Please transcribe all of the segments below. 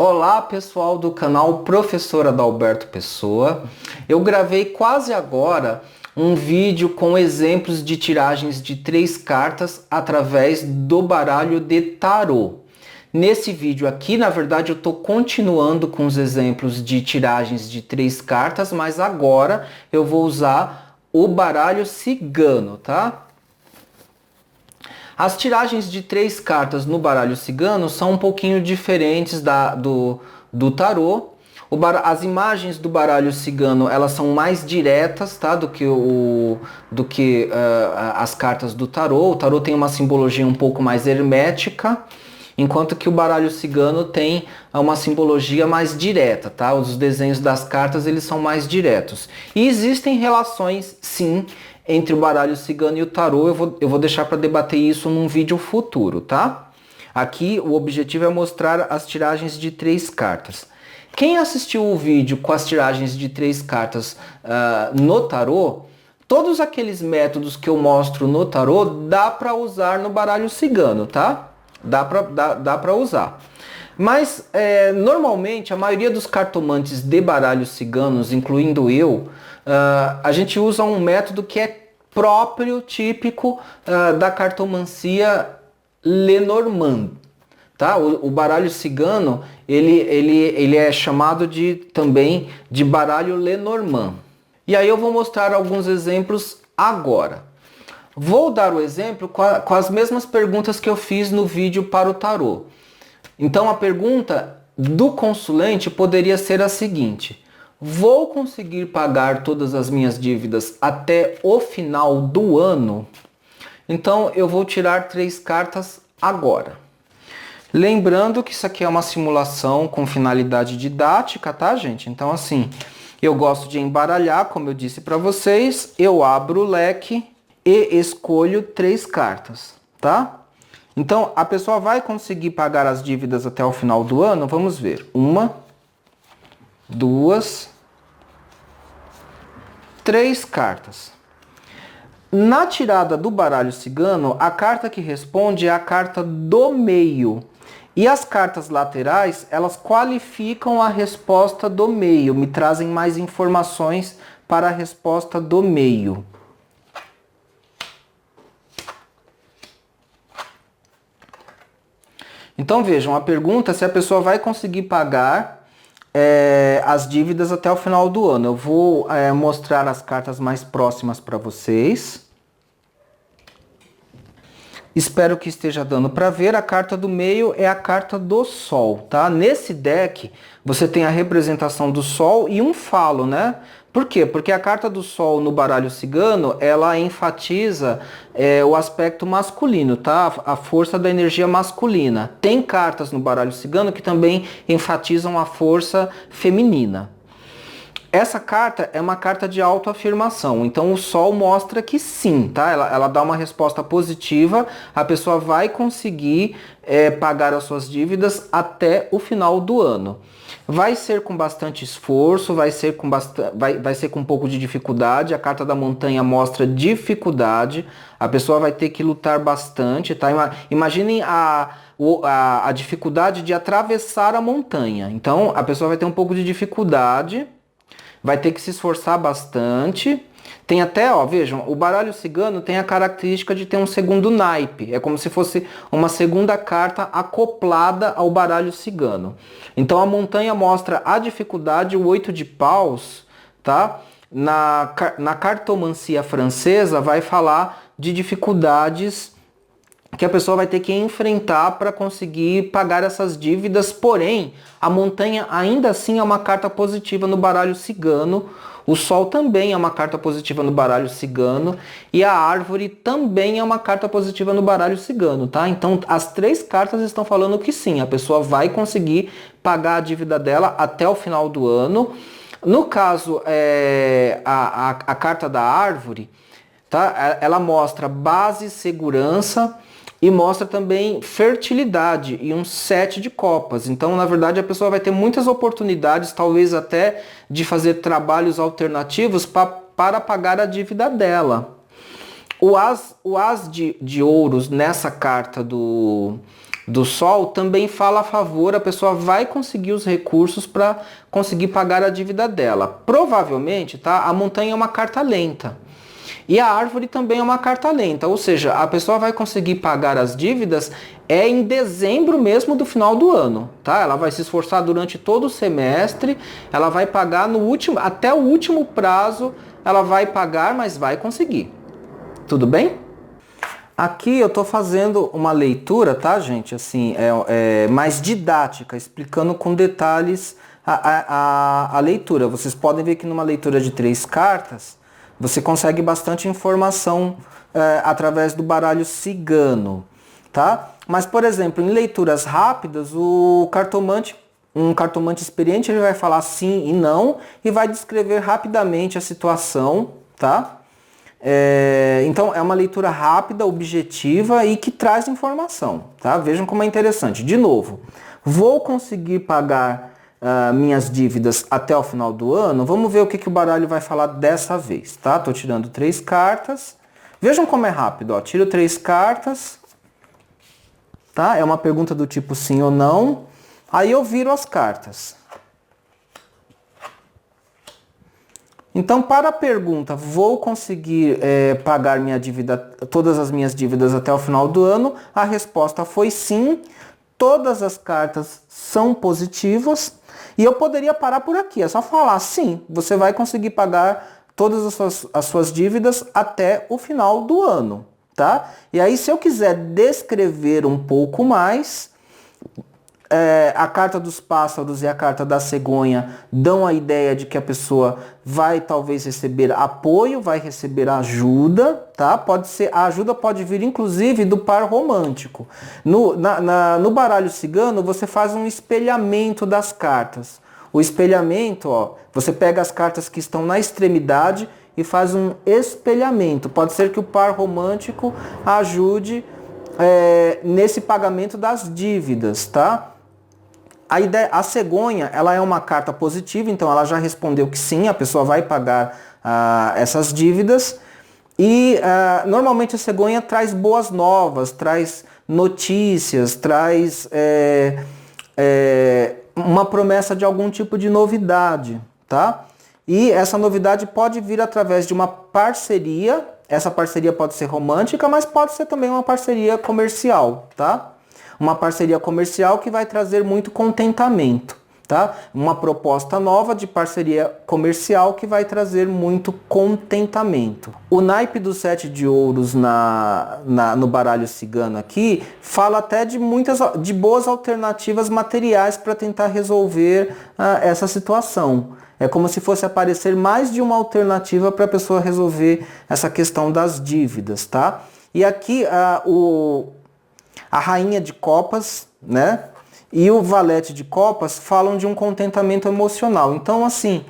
Olá pessoal do canal Professor Adalberto Pessoa. Eu gravei quase agora um vídeo com exemplos de tiragens de 3 cartas através do baralho de tarô. Nesse vídeo aqui, na verdade, eu estou continuando com os exemplos de tiragens de 3 cartas, mas agora eu vou usar o baralho cigano, tá? As tiragens de 3 cartas no baralho cigano são um pouquinho diferentes do tarô. As imagens do baralho cigano elas são mais diretas, tá, do que as cartas do tarô. O tarô tem uma simbologia um pouco mais hermética, enquanto que o baralho cigano tem uma simbologia mais direta, tá? Os desenhos das cartas eles são mais diretos. E existem relações, sim, entre o baralho cigano e o tarô. Eu vou deixar para debater isso num vídeo futuro, tá? Aqui o objetivo é mostrar as tiragens de 3 cartas. Quem assistiu o vídeo com as tiragens de 3 cartas no tarô, todos aqueles métodos que eu mostro no tarô dá para usar no baralho cigano, tá? Dá para usar. Mas normalmente a maioria dos cartomantes de baralhos ciganos, incluindo eu, a gente usa um método que é próprio, típico da cartomancia Lenormand. Tá? O baralho cigano ele é chamado também de baralho Lenormand. E aí eu vou mostrar alguns exemplos agora. Vou dar o exemplo com as mesmas perguntas que eu fiz no vídeo para o tarô. Então a pergunta do consulente poderia ser a seguinte: vou conseguir pagar todas as minhas dívidas até o final do ano? Então eu vou tirar 3 cartas agora. Lembrando que isso aqui é uma simulação com finalidade didática, tá, gente? Então assim, eu gosto de embaralhar, como eu disse para vocês, eu abro o leque e escolho 3 cartas, tá? Então, a pessoa vai conseguir pagar as dívidas até o final do ano? Vamos ver. 1, 2, 3 cartas. Na tirada do baralho cigano, a carta que responde é a carta do meio. E as cartas laterais, elas qualificam a resposta do meio, me trazem mais informações para a resposta do meio. Então vejam, a pergunta é se a pessoa vai conseguir pagar as dívidas até o final do ano. Eu vou mostrar as cartas mais próximas para vocês. Espero que esteja dando para ver. A carta do meio é a carta do Sol, tá? Nesse deck você tem a representação do Sol e um falo, né? Por quê? Porque a carta do Sol no baralho cigano, ela enfatiza o aspecto masculino, tá? A força da energia masculina. Tem cartas no baralho cigano que também enfatizam a força feminina. Essa carta é uma carta de autoafirmação, então o Sol mostra que sim, tá? Ela dá uma resposta positiva, a pessoa vai conseguir pagar as suas dívidas até o final do ano. Vai ser com bastante esforço, vai ser com um pouco de dificuldade. A carta da montanha mostra dificuldade, a pessoa vai ter que lutar bastante, tá? Imaginem a dificuldade de atravessar a montanha. Então a pessoa vai ter um pouco de dificuldade, vai ter que se esforçar bastante. Tem até, ó, vejam, o baralho cigano tem a característica de ter um segundo naipe. É como se fosse uma segunda carta acoplada ao baralho cigano. Então a montanha mostra a dificuldade, o 8 de paus, tá? Na cartomancia francesa vai falar de dificuldades que a pessoa vai ter que enfrentar para conseguir pagar essas dívidas, porém, a montanha ainda assim é uma carta positiva no baralho cigano, o Sol também é uma carta positiva no baralho cigano, e a árvore também é uma carta positiva no baralho cigano, tá? Então, as 3 cartas estão falando que sim, a pessoa vai conseguir pagar a dívida dela até o final do ano. No caso, a carta da árvore, tá? Ela mostra base, segurança, e mostra também fertilidade e um 7 de copas. Então, na verdade, a pessoa vai ter muitas oportunidades, talvez até de fazer trabalhos alternativos para pagar a dívida dela. O as de ouros nessa carta do do Sol também fala a favor, a pessoa vai conseguir os recursos para conseguir pagar a dívida dela. Provavelmente, tá? A montanha é uma carta lenta. E a árvore também é uma carta lenta, ou seja, a pessoa vai conseguir pagar as dívidas em dezembro mesmo do final do ano, tá? Ela vai se esforçar durante todo o semestre, ela vai pagar no último, até o último prazo, ela vai pagar, mas vai conseguir. Tudo bem? Aqui eu estou fazendo uma leitura, tá, gente? Assim, mais didática, explicando com detalhes a leitura. Vocês podem ver que numa leitura de 3 cartas, você consegue bastante informação através do baralho cigano, tá? Mas, por exemplo, em leituras rápidas, um cartomante experiente, ele vai falar sim e não e vai descrever rapidamente a situação, tá? Então é uma leitura rápida, objetiva e que traz informação, tá? Vejam como é interessante. De novo, vou conseguir pagar minhas dívidas até o final do ano? Vamos ver o que o baralho vai falar dessa vez, tá? Tô tirando 3 cartas. Vejam como é rápido, ó. Tiro 3 cartas, tá? É uma pergunta do tipo sim ou não. Aí eu viro as cartas. Então, para a pergunta, vou conseguir pagar minha dívida, todas as minhas dívidas até o final do ano? A resposta foi sim. Todas as cartas são positivas. E eu poderia parar por aqui. É só falar sim, você vai conseguir pagar todas as suas dívidas até o final do ano, tá? E aí, se eu quiser descrever um pouco mais, a carta dos pássaros e a carta da cegonha dão a ideia de que a pessoa vai talvez receber apoio, vai receber ajuda, tá? A ajuda pode vir inclusive do par romântico. No baralho cigano, você faz um espelhamento das cartas. O espelhamento, ó, você pega as cartas que estão na extremidade e faz um espelhamento. Pode ser que o par romântico ajude nesse pagamento das dívidas, tá? A cegonha, ela é uma carta positiva, então ela já respondeu que sim, a pessoa vai pagar essas dívidas. E normalmente a cegonha traz boas novas, traz notícias, traz uma promessa de algum tipo de novidade, tá? E essa novidade pode vir através de uma parceria. Essa parceria pode ser romântica, mas pode ser também uma parceria comercial, tá? Uma parceria comercial que vai trazer muito contentamento, tá? Uma proposta nova de parceria comercial que vai trazer muito contentamento. O naipe do 7 de ouros no baralho cigano aqui fala até de boas alternativas materiais para tentar resolver essa situação. É como se fosse aparecer mais de uma alternativa para a pessoa resolver essa questão das dívidas, tá? E aqui a rainha de copas, né, e o valete de copas falam de um contentamento emocional. Então, assim,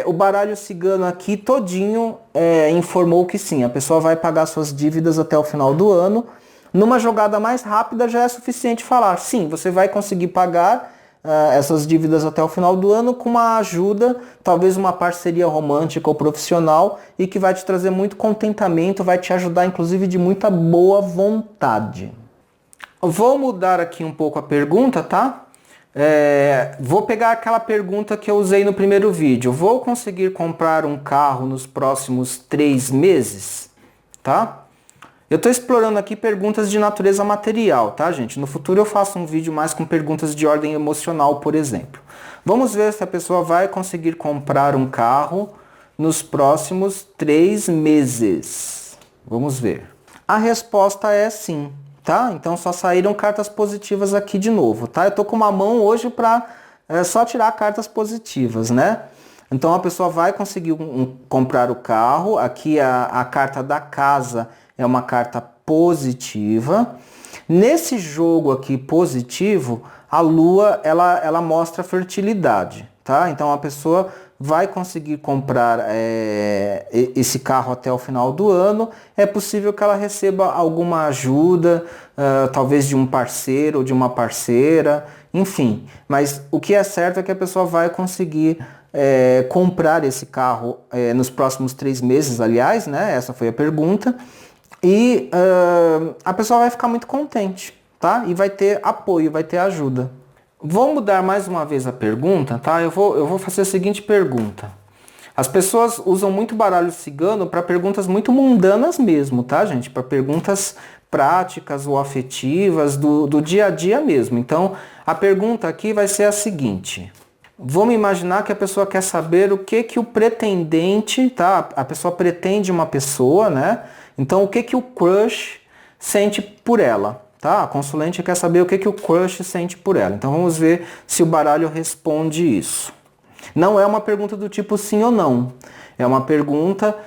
o baralho cigano aqui todinho informou que sim, a pessoa vai pagar suas dívidas até o final do ano. Numa jogada mais rápida já é suficiente falar, sim, você vai conseguir pagar essas dívidas até o final do ano com uma ajuda, talvez uma parceria romântica ou profissional e que vai te trazer muito contentamento, vai te ajudar inclusive de muita boa vontade. Vou mudar aqui um pouco a pergunta, tá? Vou pegar aquela pergunta que eu usei no primeiro vídeo. Vou conseguir comprar um carro nos próximos 3 meses? Tá? Eu estou explorando aqui perguntas de natureza material, tá, gente? No futuro eu faço um vídeo mais com perguntas de ordem emocional, por exemplo. Vamos ver se a pessoa vai conseguir comprar um carro nos próximos 3 meses. Vamos ver. A resposta é sim, tá? Então só saíram cartas positivas aqui de novo, tá? Eu tô com uma mão hoje para só tirar cartas positivas, né? Então a pessoa vai conseguir comprar o carro. Aqui a carta da casa é uma carta positiva. Nesse jogo aqui positivo, a lua ela mostra fertilidade, tá? Então a pessoa vai conseguir comprar esse carro até o final do ano. É possível que ela receba alguma ajuda, talvez de um parceiro ou de uma parceira, enfim. Mas o que é certo é que a pessoa vai conseguir comprar esse carro nos próximos 3 meses, aliás, né? Essa foi a pergunta. E a pessoa vai ficar muito contente, tá? E vai ter apoio, vai ter ajuda. Vou mudar mais uma vez a pergunta, tá? Eu vou fazer a seguinte pergunta. As pessoas usam muito baralho cigano para perguntas muito mundanas mesmo, tá, gente? Para perguntas práticas ou afetivas do dia a dia mesmo. Então, a pergunta aqui vai ser a seguinte. Vamos imaginar que a pessoa quer saber o que o pretendente, tá? A pessoa pretende uma pessoa, né? Então, o que o crush sente por ela, tá? A consulente quer saber o que o crush sente por ela. Então, vamos ver se o baralho responde isso. Não é uma pergunta do tipo sim ou não. É uma pergunta,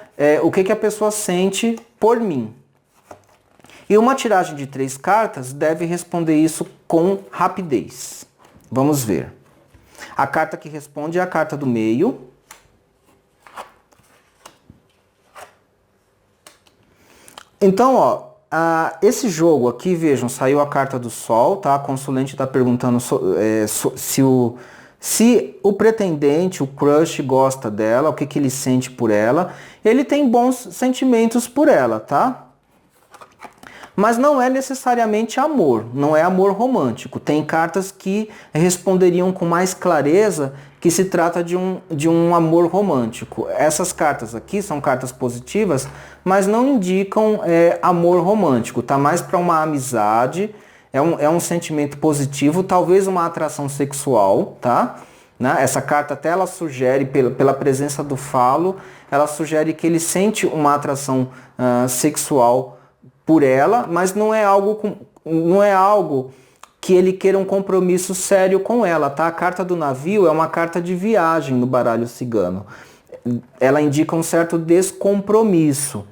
o que a pessoa sente por mim. E uma tiragem de 3 cartas deve responder isso com rapidez. Vamos ver. A carta que responde é a carta do meio. Então, ó, esse jogo aqui, vejam, saiu a carta do Sol, tá? A consulente está perguntando se o pretendente, o crush, gosta dela, o que ele sente por ela. Ele tem bons sentimentos por ela, tá? Mas não é necessariamente amor, não é amor romântico. Tem cartas que responderiam com mais clareza que se trata de um amor romântico. Essas cartas aqui são cartas positivas, mas não indicam amor romântico. Tá mais para uma amizade, é um sentimento positivo, talvez uma atração sexual, tá? Né? Essa carta até ela sugere, pela presença do falo, ela sugere que ele sente uma atração sexual por ela, mas não é algo que ele queira um compromisso sério com ela, tá? A carta do navio é uma carta de viagem no baralho cigano. Ela indica um certo descompromisso.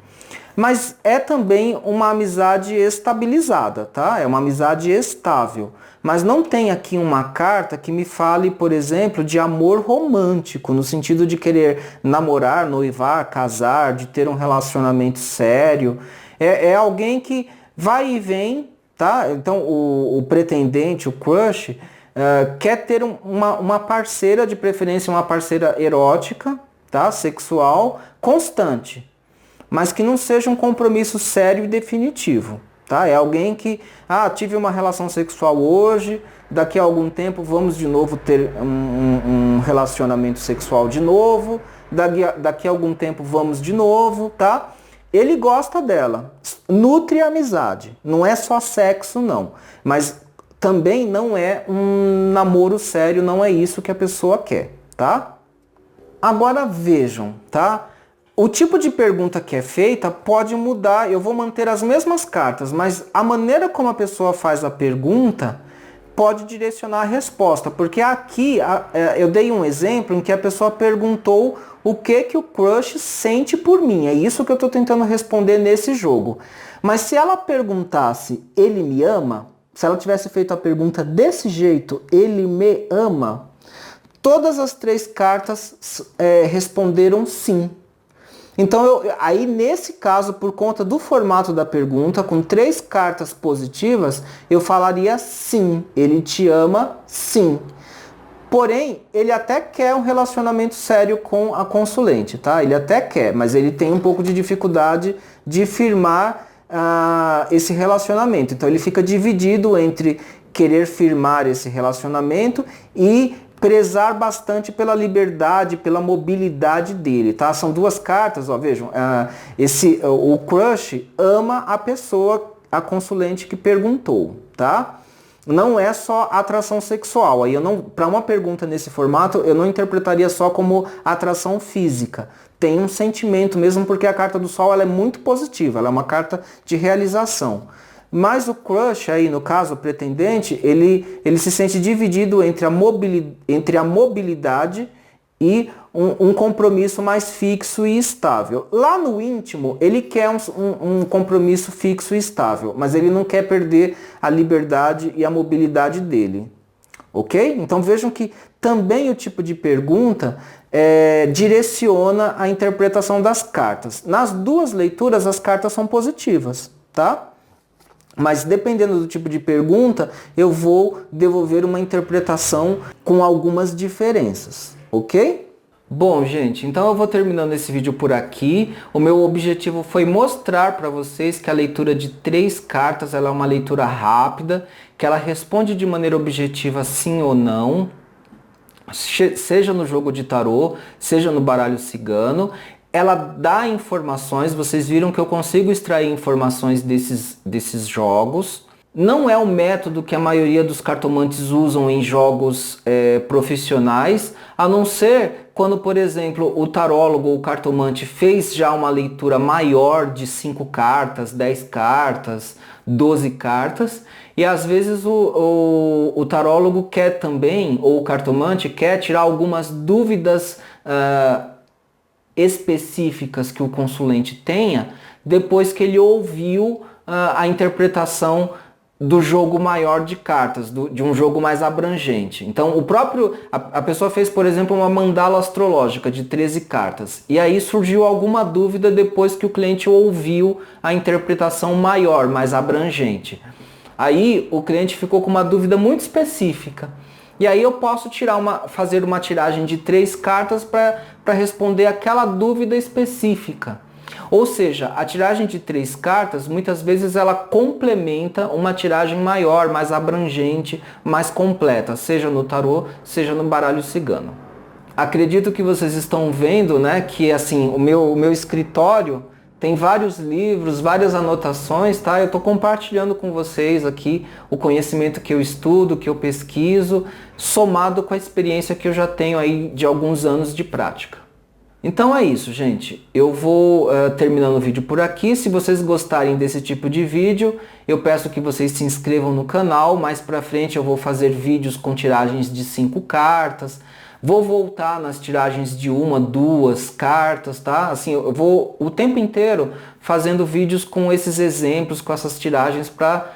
Mas é também uma amizade estabilizada, tá? É uma amizade estável. Mas não tem aqui uma carta que me fale, por exemplo, de amor romântico, no sentido de querer namorar, noivar, casar, de ter um relacionamento sério. É alguém que vai e vem, tá? Então o pretendente, o crush, quer ter uma parceira, de preferência uma parceira erótica, tá? Sexual, constante, mas que não seja um compromisso sério e definitivo, tá? É alguém que, tive uma relação sexual hoje, daqui a algum tempo vamos de novo ter um relacionamento sexual de novo, daqui a algum tempo vamos de novo, tá? Ele gosta dela, nutre a amizade, não é só sexo não, mas também não é um namoro sério, não é isso que a pessoa quer, tá? Agora vejam, tá? O tipo de pergunta que é feita pode mudar, eu vou manter as mesmas cartas, mas a maneira como a pessoa faz a pergunta pode direcionar a resposta, porque aqui eu dei um exemplo em que a pessoa perguntou o que o crush sente por mim. É isso que eu estou tentando responder nesse jogo. Mas se ela perguntasse, ele me ama? Se ela tivesse feito a pergunta desse jeito, ele me ama? Todas as 3 cartas responderam sim. Então, aí nesse caso, por conta do formato da pergunta, com 3 cartas positivas, eu falaria sim, ele te ama, sim. Porém, ele até quer um relacionamento sério com a consulente, tá? Ele até quer, mas ele tem um pouco de dificuldade de firmar esse relacionamento. Então, ele fica dividido entre querer firmar esse relacionamento e prezar bastante pela liberdade, pela mobilidade dele, tá? São 2 cartas, ó, vejam, o crush ama a pessoa, a consulente que perguntou, tá? Não é só atração sexual. Aí para uma pergunta nesse formato, eu não interpretaria só como atração física. Tem um sentimento mesmo, porque a carta do Sol ela é muito positiva, ela é uma carta de realização. Mas o crush aí, no caso, o pretendente, ele se sente dividido entre a mobilidade e um compromisso mais fixo e estável. Lá no íntimo, ele quer um compromisso fixo e estável, mas ele não quer perder a liberdade e a mobilidade dele. Ok? Então vejam que também o tipo de pergunta direciona a interpretação das cartas. Nas 2 leituras, as cartas são positivas, tá? Mas dependendo do tipo de pergunta, eu vou devolver uma interpretação com algumas diferenças, ok? Bom, gente, então eu vou terminando esse vídeo por aqui. O meu objetivo foi mostrar para vocês que a leitura de 3 cartas ela é uma leitura rápida, que ela responde de maneira objetiva sim ou não, seja no jogo de tarô, seja no baralho cigano. Ela dá informações, vocês viram que eu consigo extrair informações desses jogos. Não é o método que a maioria dos cartomantes usam em jogos profissionais, a não ser quando, por exemplo, o tarólogo ou o cartomante fez já uma leitura maior de 5 cartas, 10 cartas, 12 cartas, e às vezes o tarólogo quer também, ou o cartomante quer tirar algumas dúvidas específicas que o consulente tenha, depois que ele ouviu a interpretação do jogo maior de cartas, de um jogo mais abrangente. Então a pessoa fez, por exemplo, uma mandala astrológica de 13 cartas, e aí surgiu alguma dúvida depois que o cliente ouviu a interpretação maior, mais abrangente. Aí o cliente ficou com uma dúvida muito específica. E aí eu posso fazer uma tiragem de 3 cartas para responder aquela dúvida específica. Ou seja, a tiragem de 3 cartas, muitas vezes ela complementa uma tiragem maior, mais abrangente, mais completa, seja no tarô, seja no baralho cigano. Acredito que vocês estão vendo, né, que assim, o meu escritório tem vários livros, várias anotações, tá? Eu estou compartilhando com vocês aqui o conhecimento que eu estudo, que eu pesquiso, somado com a experiência que eu já tenho aí de alguns anos de prática. Então é isso, gente. Eu vou terminando o vídeo por aqui. Se vocês gostarem desse tipo de vídeo, eu peço que vocês se inscrevam no canal. Mais pra frente eu vou fazer vídeos com tiragens de 5 cartas. Vou voltar nas tiragens de 1, 2 cartas, tá? Assim, eu vou o tempo inteiro fazendo vídeos com esses exemplos, com essas tiragens, para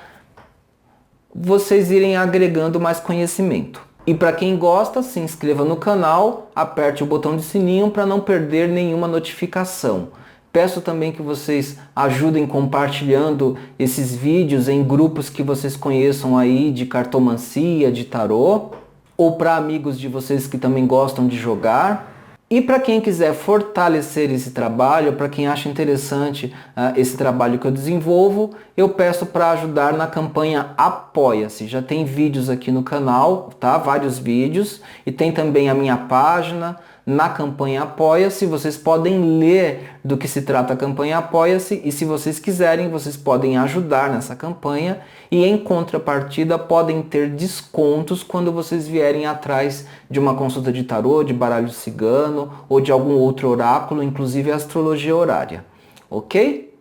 vocês irem agregando mais conhecimento. E para quem gosta, se inscreva no canal, aperte o botão de sininho para não perder nenhuma notificação. Peço também que vocês ajudem compartilhando esses vídeos em grupos que vocês conheçam aí de cartomancia, de tarô, ou para amigos de vocês que também gostam de jogar. E para quem quiser fortalecer esse trabalho, para quem acha interessante esse trabalho que eu desenvolvo, eu peço para ajudar na campanha Apoia-se. Já tem vídeos aqui no canal, tá? Vários vídeos. E tem também a minha página na campanha Apoia-se. Vocês podem ler do que se trata a campanha Apoia-se. E se vocês quiserem, vocês podem ajudar nessa campanha. E em contrapartida, podem ter descontos quando vocês vierem atrás de uma consulta de tarô, de baralho cigano ou de algum outro oráculo, inclusive astrologia horária. Ok?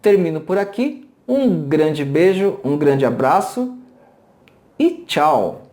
Termino por aqui. Um grande beijo, um grande abraço e tchau!